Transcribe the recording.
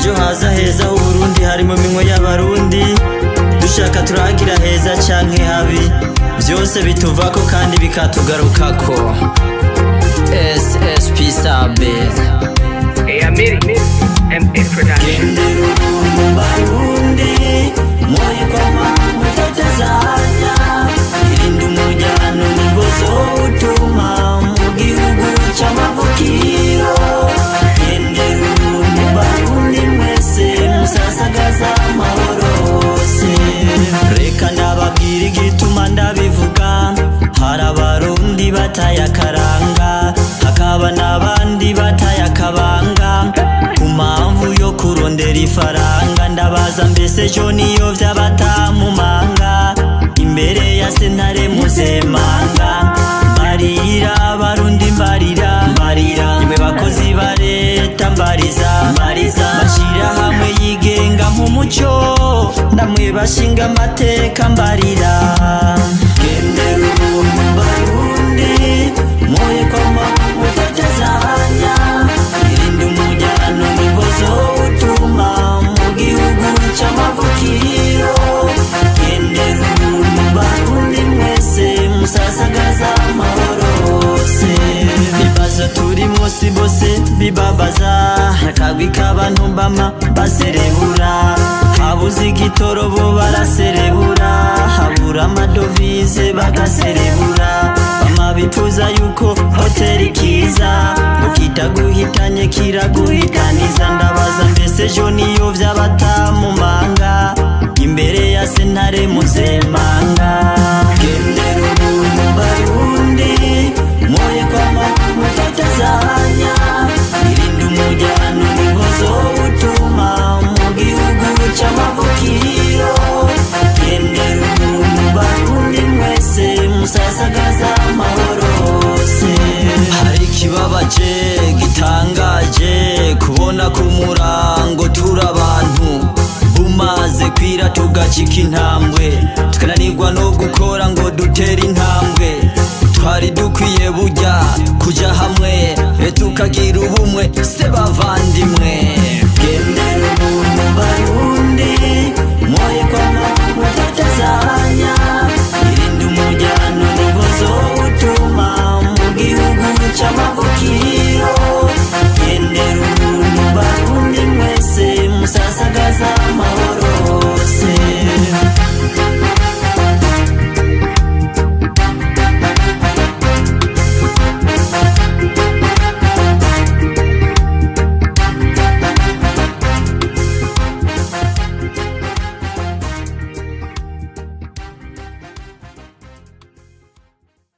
ejo haza heza h'Uburundi hari mu minwe y'abarundi dushaka turagira heza canke habi byose bituvako kandi bikatugarukako SSP Sabe Amiri Production Barundi moyo kama mutatazanya irinda umujyano n'ingozo utuma mu gihugu c'amavukiro Barundi mwese musasagaza amahoro se reka ndababwira igituma ndabivuga hari abarundi bataye akaranga hakaba n'abandi bataye akabanga ku mpamvu yo kurondera ifaranga ndabaza mbese ejo niyo vy'abatamumanga imbere ya sentare mpuzamahanga mbarira abarundi mbarira imwe bakozi ba leta mbariza bashira hamwe yigenga nk'umuco ndamwe bashinga amateka mbarira gendera ubuntu Barundi moye koma mutatazanya irinda umujyano n'ingozo utuma mu gihugu c'amavukiro gendera ubuntu Barundi mwese musasagaza amahoro se ibibazo turi munsi bose bibabaza akagwi k'abantu bama baserebura habuze igitoro bo baraserebura habura amadovize bagaserebura bama bifuza yuko hoteli kiza ukitaguhitanye kiraguhitaniza ndabaza mbese ejo niyo vy'abatamumanga imbere ya sentare mpuzamahanga gendera ubuntu Barundi moye kama mutatazanya irinda umujyano n'ingozo utuma mu gihugu c'amavukiro gendera ubuntu Barundi mwese musasagaza amahoro se hari ikibabaje gitangaje kubona ku murango turi abantu bumaze kwira tugacika intambwe tukananirwa no gukora ngo dutere intambwe twari dukwiye burya kuja